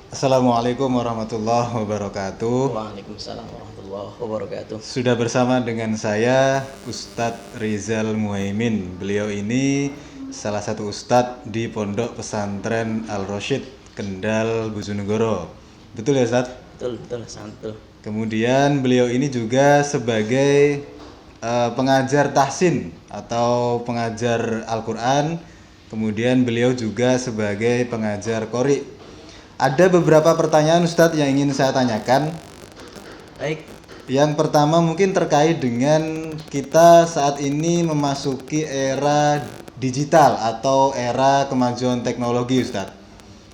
Assalamualaikum warahmatullahi wabarakatuh. Waalaikumsalam warahmatullahi wabarakatuh. Sudah bersama dengan saya Ustadz Rizal Muhaimin. Beliau ini salah satu ustadz di Pondok Pesantren Al-Rosyid, Kendal, Bojonegoro. Betul ya Ustadz? Betul, betul, sangat betul. Kemudian beliau ini juga sebagai pengajar tahsin atau pengajar Al-Quran. Kemudian beliau juga sebagai pengajar qori. Ada beberapa pertanyaan Ustadz yang ingin saya tanyakan. Baik, Yang pertama mungkin terkait dengan kita saat ini memasuki era digital atau era kemajuan teknologi Ustadz.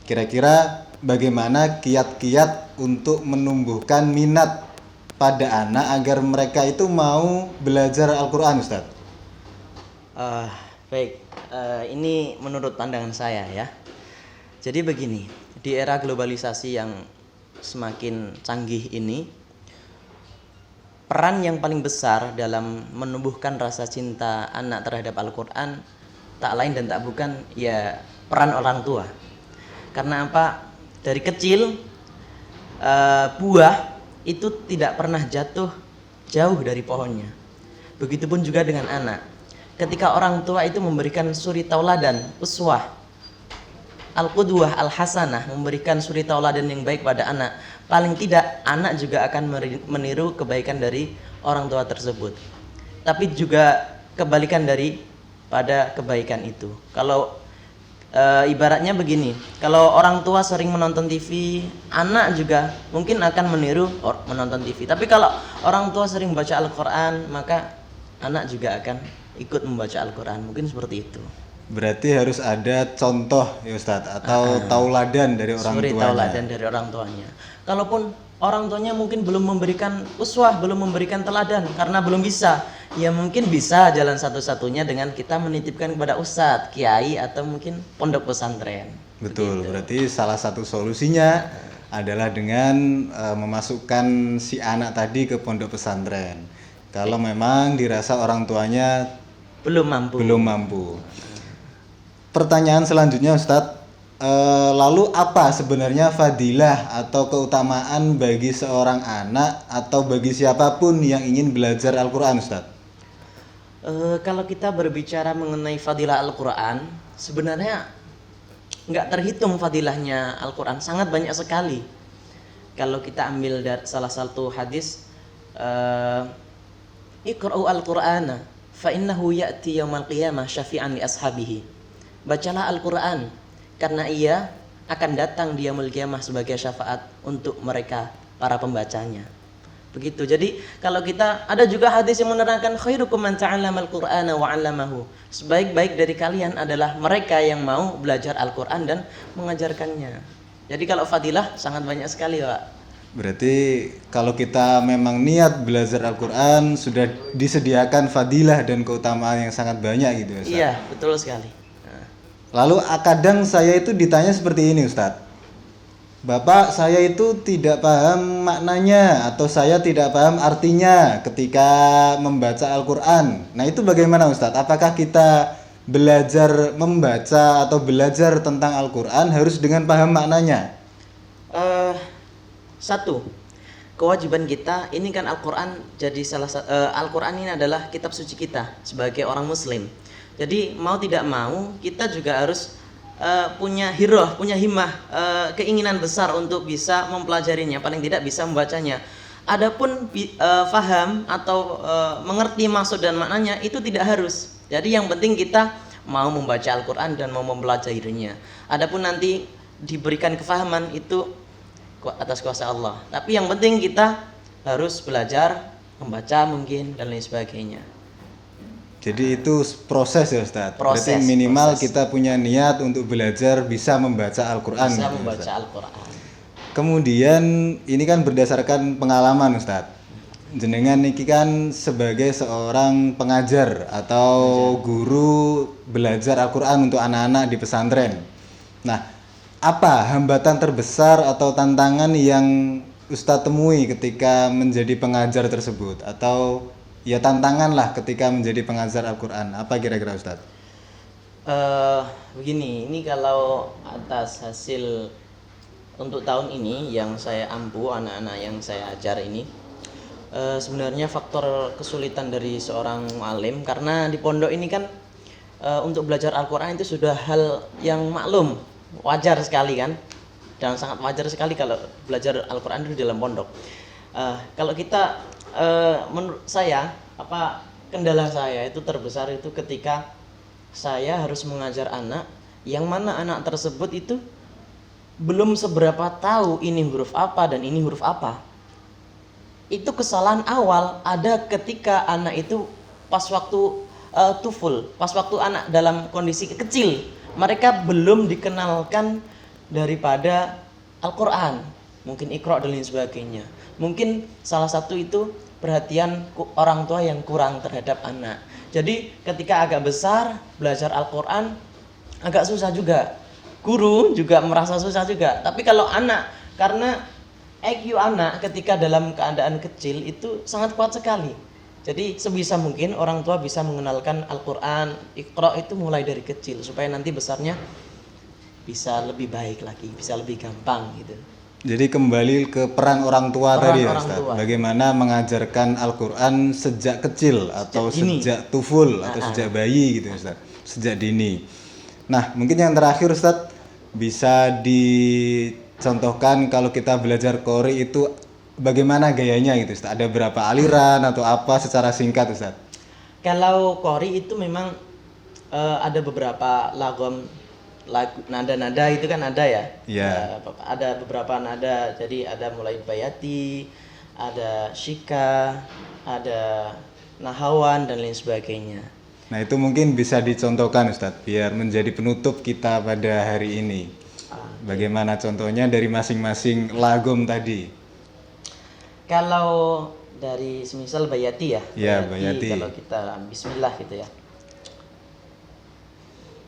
Kira-kira bagaimana kiat-kiat untuk menumbuhkan minat pada anak agar mereka itu mau belajar Al-Quran Ustadz? eh, baik. Ini menurut pandangan saya ya. Jadi begini, di era globalisasi yang semakin canggih ini, peran yang paling besar dalam menumbuhkan rasa cinta anak terhadap Al-Quran tak lain dan tak bukan ya peran orang tua. Karena apa? Dari kecil buah itu tidak pernah jatuh jauh dari pohonnya. Begitupun juga dengan anak. Ketika orang tua itu memberikan suri tauladan, uswah, al-qudwah al-hasanah, memberikan suri tauladan yang baik pada anak, paling tidak anak juga akan meniru kebaikan dari orang tua tersebut. Tapi juga kebalikan dari pada kebaikan itu. Kalau ibaratnya begini, kalau orang tua sering menonton TV, anak juga mungkin akan meniru menonton TV. Tapi kalau orang tua sering membaca Al-Quran, maka anak juga akan ikut membaca Al-Quran. Mungkin seperti itu. Berarti harus ada contoh ya Ustadz atau tauladan dari orang Suri tuanya. tauladan dari orang tuanya. Kalaupun orang tuanya mungkin belum memberikan uswah, belum memberikan teladan karena belum bisa, ya mungkin bisa jalan satu-satunya dengan kita menitipkan kepada ustadz, kiai atau mungkin pondok pesantren. Betul, berarti salah satu solusinya adalah dengan memasukkan si anak tadi ke pondok pesantren. Kalau memang dirasa orang tuanya Belum mampu. belum mampu. Pertanyaan selanjutnya Ustadz, lalu apa sebenarnya fadilah atau keutamaan bagi seorang anak atau bagi siapapun yang ingin belajar Al-Quran Ustadz? Kalau kita berbicara mengenai fadilah Al-Quran, sebenarnya nggak terhitung fadilahnya Al-Quran, sangat banyak sekali. Kalau kita ambil dari salah satu hadis, Iqra'u al-Qur'ana fa innahu ya'ti yaumal qiyamah syafi'an li ashabihi. Bacalah Al-Qur'an karena ia akan datang di yaumul qiyamah sebagai syafaat untuk mereka para pembacanya. Begitu. Jadi kalau kita ada juga hadis yang menerangkan khairukum man ta'allama al-Qur'ana wa 'allamahu. Sebaik-baik dari kalian adalah mereka yang mau belajar Al-Qur'an dan mengajarkannya. Jadi kalau fadilah sangat banyak sekali, Pak. Berarti kalau kita memang niat belajar Al-Quran sudah disediakan fadilah dan keutamaan yang sangat banyak gitu ya Ustadz? Iya, betul sekali. Nah, Lalu kadang saya itu ditanya seperti ini Ustadz, Bapak saya itu tidak paham maknanya atau saya tidak paham artinya ketika membaca Al-Quran. Nah itu bagaimana Ustadz? Apakah kita belajar membaca atau belajar tentang Al-Quran harus dengan paham maknanya? eh, satu, kewajiban kita ini kan Al-Quran jadi Al-Quran ini adalah kitab suci kita sebagai orang Muslim. Jadi mau tidak mau kita juga harus punya hiroh, punya himmah, keinginan besar untuk bisa mempelajarinya, paling tidak bisa membacanya. Adapun faham atau mengerti maksud dan maknanya itu tidak harus. Jadi yang penting kita mau membaca Al-Quran dan mau mempelajarinya. Adapun nanti diberikan kefahaman itu atas kuasa Allah. Tapi yang penting kita harus belajar membaca mungkin dan lain sebagainya. Jadi itu proses ya Ustadz? Proses, Berarti minimal proses. kita punya niat untuk belajar bisa membaca Al-Quran Bisa gitu, membaca Ustadz. Al-Quran. Kemudian ini kan berdasarkan pengalaman Ustadz. Jenengan niki kan sebagai seorang pengajar atau guru belajar Al-Quran untuk anak-anak di pesantren. Nah, apa hambatan terbesar atau tantangan yang Ustadz temui ketika menjadi pengajar tersebut? Atau ya tantangan lah ketika menjadi pengajar Al-Quran. Apa kira-kira Ustadz? Begini, ini kalau atas hasil untuk tahun ini yang saya ampu anak-anak yang saya ajar ini, sebenarnya faktor kesulitan dari seorang muallim karena di pondok ini kan untuk belajar Al-Quran itu sudah hal yang maklum, wajar sekali kan, dan sangat wajar sekali kalau belajar Al-Quran itu di dalam pondok. Kalau kita menurut saya kendala saya itu terbesar itu ketika saya harus mengajar anak yang mana anak tersebut itu belum seberapa tahu ini huruf apa dan ini huruf apa. Itu kesalahan awal ada ketika anak itu pas waktu tuful, pas waktu anak dalam kondisi kecil, mereka belum dikenalkan daripada Al-Quran, mungkin Iqra dan lain sebagainya. Mungkin salah satu itu perhatian orang tua yang kurang terhadap anak. Jadi ketika agak besar belajar Al-Quran agak susah juga. Guru juga merasa susah juga. Tapi kalau anak, karena IQ anak ketika dalam keadaan kecil itu sangat kuat sekali. Jadi sebisa mungkin orang tua bisa mengenalkan Al-Quran, Iqra itu mulai dari kecil supaya nanti besarnya bisa lebih baik lagi, bisa lebih gampang gitu. Jadi kembali ke peran orang tua tadi ya Ustaz. Tua. Bagaimana mengajarkan Al-Quran sejak kecil atau sejak tuful atau sejak bayi gitu Ustaz. Sejak dini. Nah mungkin yang terakhir Ustaz, bisa dicontohkan kalau kita belajar Qori itu bagaimana gayanya gitu Ustaz? Ada berapa aliran atau apa secara singkat Ustaz? Kalau Qori itu memang ada beberapa lagu nada-nada itu kan ada ya. Iya. Ada beberapa nada, jadi ada mulai bayati, ada shika, ada nahawan dan lain sebagainya. Nah itu mungkin bisa dicontohkan Ustadz biar menjadi penutup kita pada hari ini. Bagaimana contohnya dari masing-masing lagom tadi? Kalau dari semisal bayati ya. Ya bayati. Kalau kita bismillah gitu ya.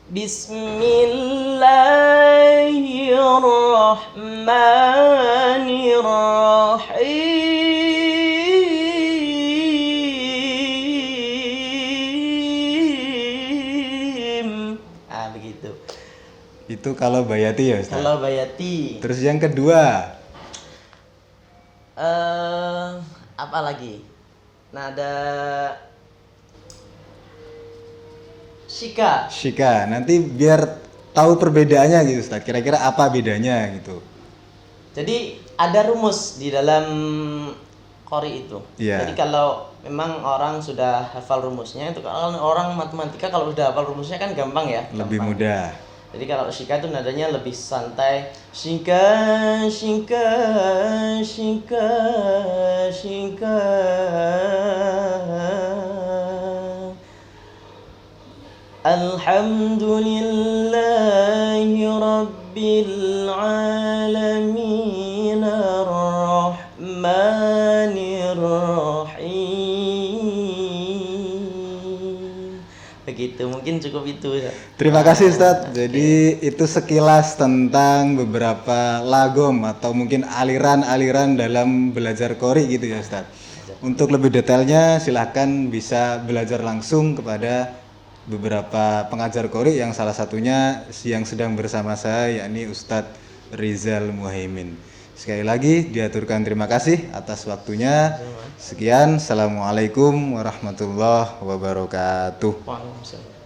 Bismillahirrahmanirrahim. Begitu. Itu kalau bayati ya Ustaz? Kalau bayati. Terus yang kedua? Apa lagi? Nada shika. Shika. Nanti biar tahu perbedaannya gitu Ustaz. Kira-kira apa bedanya gitu? Jadi ada rumus di dalam Qori itu. Yeah. Jadi kalau memang orang sudah hafal rumusnya, itu kalau orang matematika kalau sudah hafal rumusnya kan gampang ya. Lebih mudah. Jadi kalau shika itu nadanya lebih santai. Shika, shika, shika, shika. Alhamdulillahi Rabbil Alamin Ar-Rahmanir Rahim. Begitu, mungkin cukup itu ya. Terima kasih Ustadz. Jadi itu sekilas tentang beberapa lagom atau mungkin aliran-aliran dalam belajar Qori gitu ya Ustadz. Untuk lebih detailnya silahkan bisa belajar langsung kepada beberapa pengajar Qori yang salah satunya yang sedang bersama saya yakni Ustadz Rizal Muhaimin. Sekali lagi diaturkan terima kasih atas waktunya. Sekian, assalamualaikum warahmatullahi wabarakatuh. Waalaikumsalam.